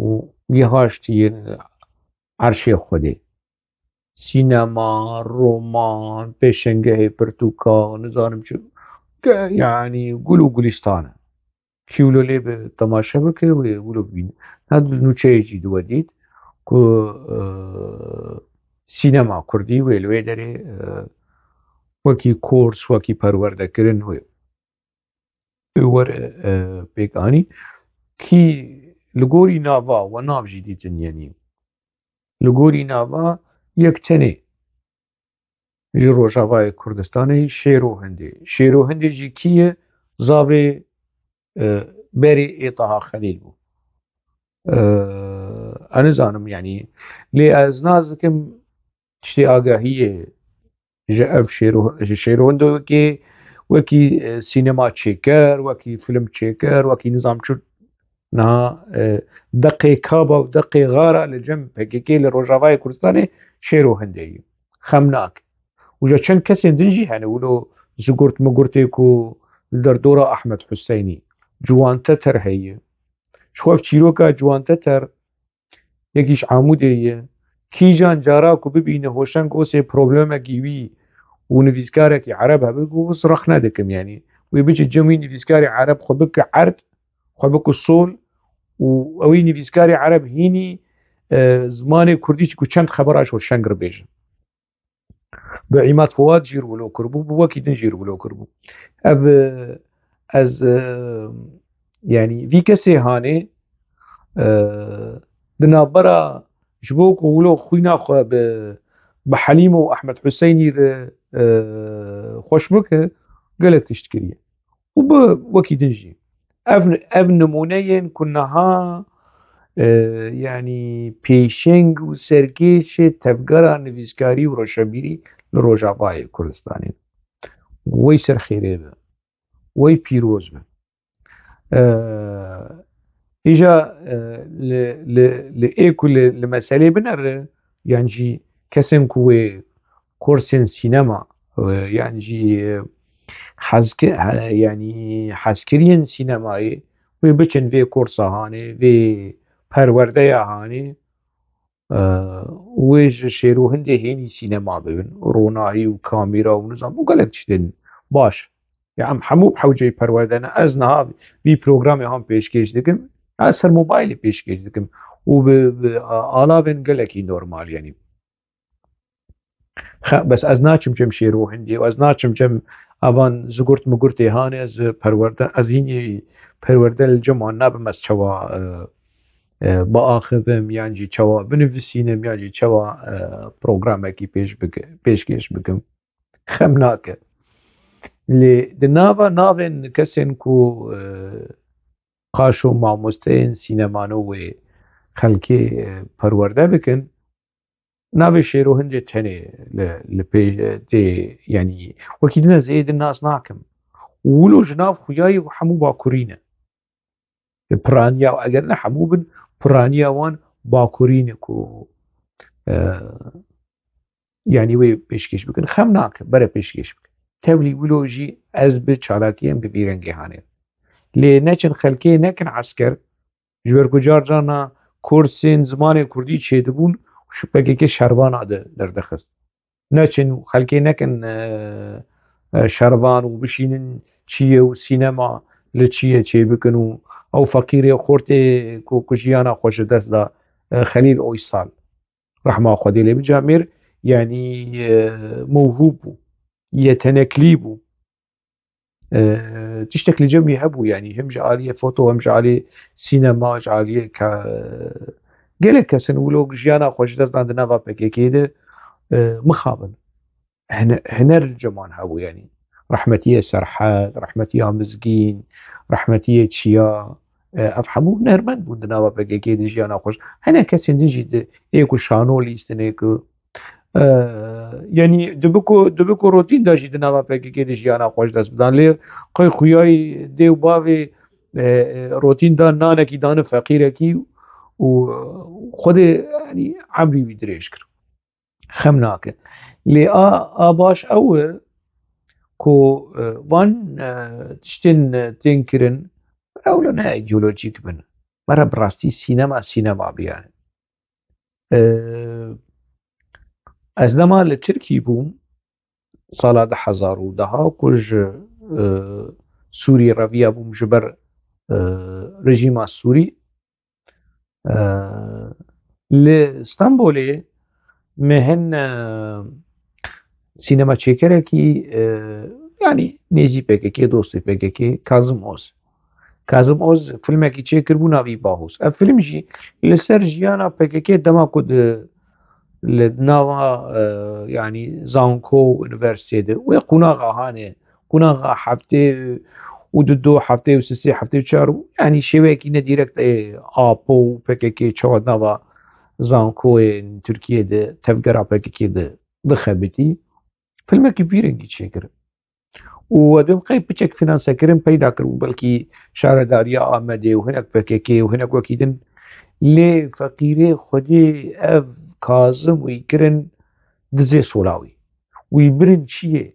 û gêhaştiyên erşê Xwedê sînema roman pêşengehê pirtûka nizanim çi yanî gul û gulîstan e kî wilo lê bi temaşe bike wê wilo bibîne hed li nûçeyê jî diwe dît ku sînema Kurdî wê li wê derê wekî kors wekî perwerdekirin were pêk anî kî li gorî nava we nav jî dîtin yenî li gorî nava yek tenê ji Rojavayê Kurdistanê Şêro Hindê Şêro Hindê jî kî ye zavê berê Êtaha Xelîl bû ez nizanim yanî lê ez naz dikim tiştê agahiyê ji ev ji Şêro Hindê wekî sînema çêker wekî film çêker wekî nizam çû niha deqê kaba û deqê gara li cem PKK li Rojavayê Kurdistanê Şêro Hindê ye xemnak û ja çend kesên din jî hene wilo zigurt migurtê ku li derdora Ehmed Huseynî جوانتتر هي شوف چیرۆکە جوانتەتەر یەکیش عامودەیە کیژان جاراکو ببینە هۆشنگ ئۆسێ پرۆبلەمێکی وی و نویسکارێکی عەرەب هەبێ وەس ڕەخ نەدەکەم یعنی وێ بچێ جەمووی نویسکاری عەرەب خۆ بکە عەرد خۆ بکە سۆل و ئەوەی نویسکاری عەرەب هینی زمانی کوردی و چەند خەبەراش هۆشنگ ڕبێژن بە عیماد فواد ژیر ولۆ کردبوو وەکی دن ژیر ولۆ کردبوو ئەv ئەز yani vî kesê hanê di navbera ji bo ku wilo xwîna xwe bi Helîm û Ehmed Huseynî re xweş bike gelek tişt kiriye û bi wekî din jî ev nimuneyên ku niha yani pêşeng û serkêşê tevgera nivîskarî û roşebîrî li Rojavayê Kurdistanê wey serxêrê be wey pîroz be îja li ê ku li meselê binere yan jî kesên ku wê kursên sînema yan jî yani hezkiriyên sînemayê wê biçin vê kursa hanê vê perwerdeya hanê wê ji şêrûhindê hênî sînema bibin ronahî û kamîra û nizam û gelek tiştên baş em hemû hewceyê perwerde ne ez niha vî programê han pêşkêş dikim ez ser mobaylê pêşkêş dikim û bi alavên gelekî normal yani bes ez naçim cem şêrûhindê û ez naçim cem evan zigurt migurtê hanê ez perwerde ez hînî perwerde li cema nabim ez çawa biaxivim yan jî çawa binivîsînim yan jî çawa programekî pêşkêş bikim xem nake lê di nava navên kesên ku qaş û mamosteyên sînemano wê xelkê perwerde bikin navê şêrûhindê tenê li pêş tê yani wekî din ez ê din nas nakim û wilo ji nav xuyayê hemû bakurî ne piraniya eger ne hemû bin piraniya wan bakurî ne ku yani wê pêşkêş bikin xem nake bere pêşkêş bikin tevlî wilo jî ez bi çalakiyên bi vî rengê hanê lê neçin xelkê nekin esker ji ber ku car carna kursên zimanê kurdî çêdibûn PKK şervana derdixist neçin xelkê nekin şervan û bişînin çiyê û sînema li çiyê çêbikin û ew feqîrê xortê ku jiyana xwe ji dest da Xelîl Oysal rehma Xwedê lê bica mêr yani mewhûb bû yeteneklî bû tiştek li cemî hebû yani hem ji aliyê foto hem ji aliyê sînema ji aliyê gelek kesin wilo jiyana xwe ji dest dan di nava PKK'ê de mixabin hener li ceman hebû yani rehmetiyê Serhed rehmetiya Mizgîn rehmetiyê Çiya ev hemû hunermend bûn di nava PKK'ê de jiyana xwe hinek kesên din jî ê ku şano lîstinê ku yani dibiko rotîn da jî di nava PKK'ê de jiyana xwe ji dest bidan lê qey xuyayê dê û bavê rotîn dan nanekî danin feqîrekî û Xwedê yani ebrî wî dirêj kir xem nake lê a baş ew e ku van tiştên tên kirin ewle ne îdeolojîk bin mere bi rastî sînema bî yani ez dema li Tirkî bûm sala 2010 ku ji Sûrî reviya bûm ji ber rejîma Sûrî li Stenbolê me hin sînema çêkerekî yani nêzî PKK dostê PKK Kazım Oz filmekî çêkirbû navî Bahûs ev film jî li ser jiyana PKK dema ku li nava yani Zanko Üniversiteyê de wê qunaxa hanê qunaxa heftê û di du heftê û sisê heftê û çar yani şêwekî ne dîrekt Apo û PKK çawa nava Zankoyên Tirkiyeyê de tevgera PKK'ê de dixebitî filmekî vî rengî çêkir û wedim qey piçek finansekirin peyda kirbû belkî şaredariya Amedê û hinek PKK û hinek wekî din lê feqîrê Xwedê ev Kazım wî kirin dizê solawî wî birin çiyê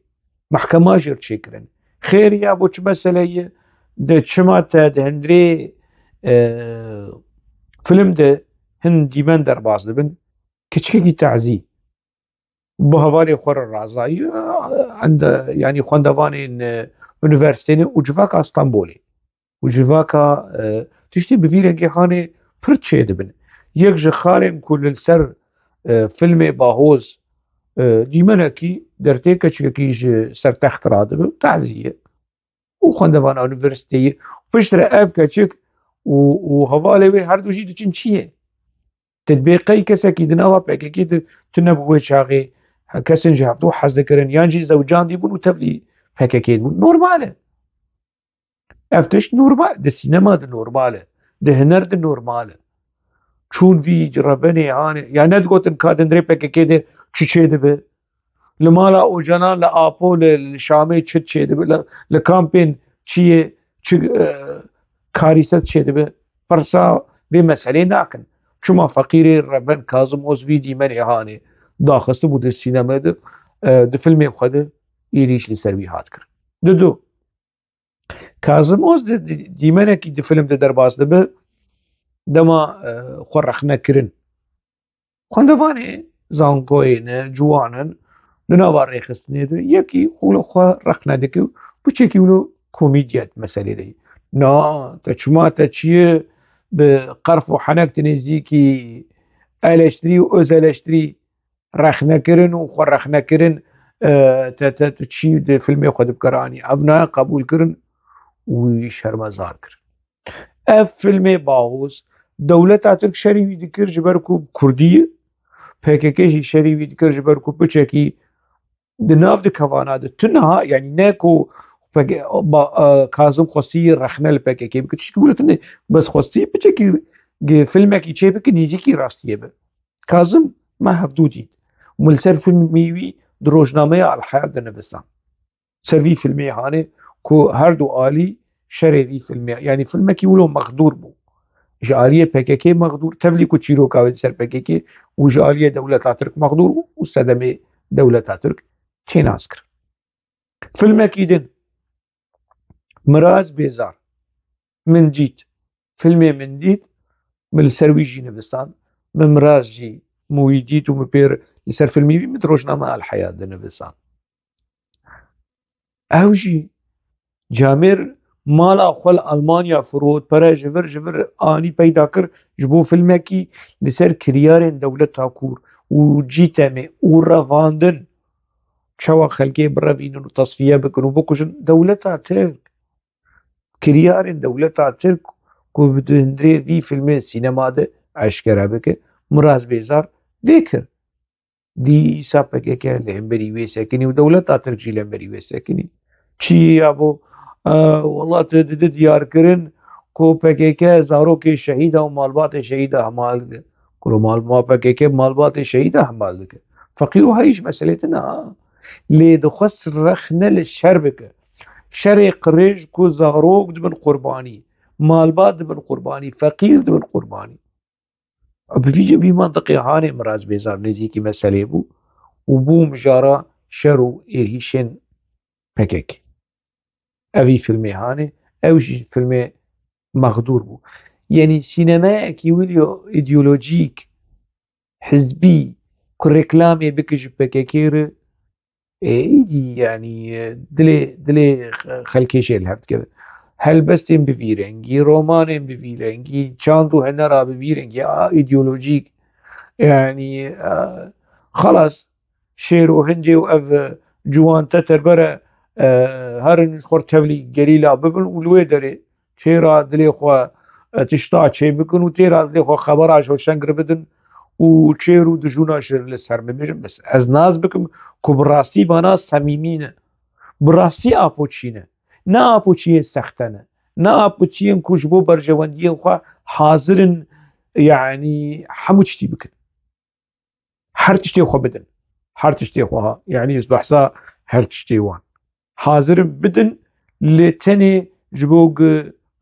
mehkema jî çêkirin xêr ya bo çi meseleyê ده چما تا ده هندري فيلم ده هن ديمان درباز دبن كچكي تعزي بهواري خور الرازاي عند يعني خوندواني universiteni ucvaka İstanbul'u. Ucvaka tiştî bi vî rengê xanê pir çê dibin. Yek ji xalên ku li ser filmê bahoz dîmenekî dertê keçikekî ji ser text radibe tezîye û xwendevana universiteyî piştre ev keçik û hevalê wê her du jî diçin çiyê tedbêqey kesekî di nava PKK de tu nebû wê çaxê kesên ji hevdû hez dikirin yan jî zewcan dîbûn û tevlî PKK dibûn normal e. Ev tişt normal di sînema de normal e, di huner de normal e. Çûn vî ji rebenê hanê ya nedgotin ka di hundirê PKK de çi çê dibe li mala Ocalan li Apo li Şamê çi çê dibe li kampên çiyê çi karîset çê dibe pirsa vê meselê nakin çima feqîrê reben Kazım Oz vî dîmenê hanê daxistibû di sînemê de di filmê xwe de êrîş li ser wî hat kirin. Di du Kazım Oz dîmenekî di film de derbas dibe dema xwe rexnekirin xwendevanê zankoyê ne ciwanin li nava rêxistinê de yekî xwe rexne dike û biçekî wilo komîdyet meselê de na te çima te çiyê bi qerf û henek di nêzîkî eleştirî û öz eleştirî rexnekirin û xwe rexnekirin te çî di filmê xwe dibikare anî ev nayê qebûl kirin û wî şermezar kirin. Ev filmê bahoz dewleta Tirk şerî wî dikir ji ber ku Kurdî PKK jî şerî wî dikir ji ber ku biçekî di nav dikevana de tu niha yanî ne ku Kazım xwestî rexne li PKK bike tiştî ku tu bes xwestî biçekî filmekî çê bike nêzîkî rastiyê be. Kazım me hevdû dît û li ser filmê wî di rojnameya Alhayat de nivisan. Ser vî filmê hanê ku her du alî şerê vî filmê yanî filmekî wilo mexdûr bû. Ji aliyê PKK mexdûr tevlî ku çîroka wê di ser PKK û ji aliyê dewleta Tirk mexdûr bû û sedemê dewleta Tirk tênaz kir. Filmekî din Miraz Bêzar min dît filmê min dît min li ser wî jî nivisan min Miraz jî min wî dît û min pê li ser filmê wî min di rojname Alhayat de nivisan. Ew jî camêr mala xwe li Almanya firot pere ji vir anî peyda kir ji bo filmekî li ser kiryarên dewleta Kûr û cîtemê û revandin çawa xelkê birevînin û tesfiye bikin û bikujin dewleta Tirk kiryarên dewleta Tirk ku di hundirê vî filmê sînema de eşkere bike Miraz Bêzar vê kir. Dîsa PKK li hemberî wê sekinî û dewleta Tirk jî li hemberî wê sekinî. Çiyê ya bo wela tu didî diyar kirin ku PKK zarokê şehîd e û malbatê şehîd e hemal dike. Ku PKK malbatê şehîd e hemal dike. Feqîr û heyî ji meselê te na. Lê dixwest rexne li şer bike. Şerê qirêj ku zarok dibin qurbanî, malbat dibin qurbanî, feqîr dibin qurbanî. Bi vî mantiqê hanê Miraz Bêzar nêzîkî meselê bû û bû mijara şer û êrîşên PKK. Evî filmê hanê ew jî filmê mexdûr bû. Yanî sînemeyekî wilo îdeolojîk hizbî ku reklamê bike ji PKK re îdî yanî dilê xelkê şê li hev dikeve. Helbestên bi vî rengî, romanên bi vî rengî, çand û hunera bi vî rengî îdeolojîk yanî xelas şêr û hincê û ev ciwan te terbere herin ji xwe re tevlî gerîla bibin û li wê derê têra dilê xwe tişta çê bikin û têra dilê xwe xebera ji hoşengir bidin û çêr û dijûna ji li ser bimêjin. Ez naz bikim ku bi rastî vana semîmî ne. Bi rastî apoçî ne. Ne apoçiyên sexte ne. Ne apoçiyên ku ji bo berjewendiyên xwe hazir in yanî hemû tiştî bikin. Her tiştê xwe bidin. Her tiştê xwe ha. Yanî ez behsa her tiştê wan. Hazir in bidin lê tenê ji bo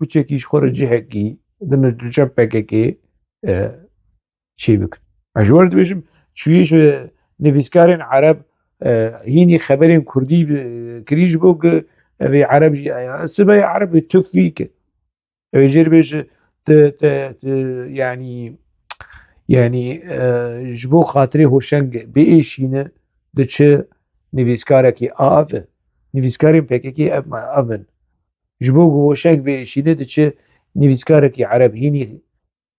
biçekî ji xwe re cihekî din li cem PKK çê bikin. Ez ji we re dibêjim çûyî ji nivîskarên Ereb hînî xeberên Kurdî kirî ji bo أبي عرب جي سبي عرب تفيك أبي جربش يعني جبو خاطري هوشنگ بإيشينه دچ نویسکارکی آفه نویسکاریم پککی اف ما آفن جبو هوشنگ بإيشينه دچ نویسکارکی عرب هینی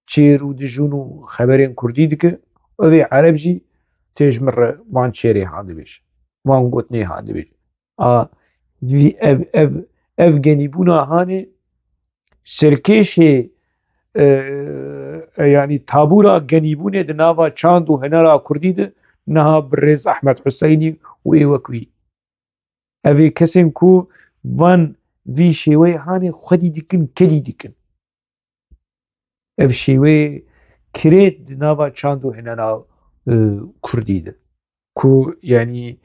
چيرو دجونو خبرين كردي دك أبي عرب جي تيج مرة وان شيري هادي بيش وان قطني هادي بيش في اف جنيبونا هاني سركيشي يعني تابورا جنيبوني دنافا چاندو هنرا كردي ده نها برز أحمد حسيني وإيوكوي أبي كسن كو وان في شيوي هاني خدي دكن كدي دكن اف شيوي كريت دنافا چاندو هنرا كردي ده كو يعني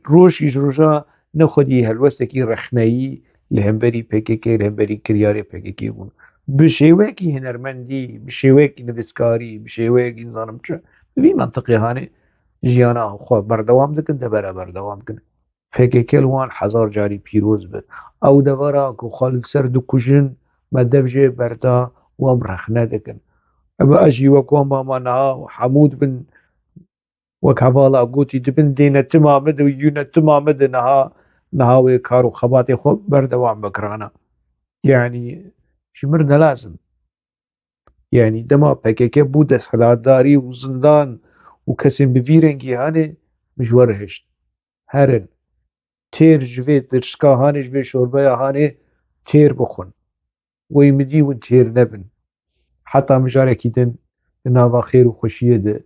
روش يجروجا نخدي هلوستكي رخنایی لهمبري PKK لهمبري كرياري PKK بون بشيوكي هنرمندي بشيوكي نفسكاري بشيوكي نظام چه بي منطقي هاني جيانا خو بردوام دكن دبرا بردوام دكن PKK الوان حزار جاري بيروز به او دبرا كو خالد سر دو كجن ما دبجي بردا وام رخنه دكن اما اجي وكوان ماما حمود بن وكهوالا قوتي دبن دينا تمامد ويونا تمامد نهاوي كارو خباتي خو بردوام بكرانا يعني شمرنا لازم يعني دما PKK بوده سلاداري وزندان وكسين بفيرنجي هاني مجور هشت هرن تير جوي درشكا هاني جوي شوربايا هاني تير بخون ويمدي ون تير نبن حتى مجاركي دن ناوا خير وخوشيه ده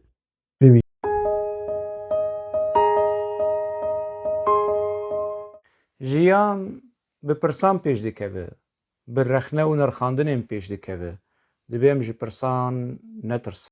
ژیان bi pirsan pêş dikeve, bi rexne û nirxandinên pêş dikeve, dibêm ji pirsan netirsin.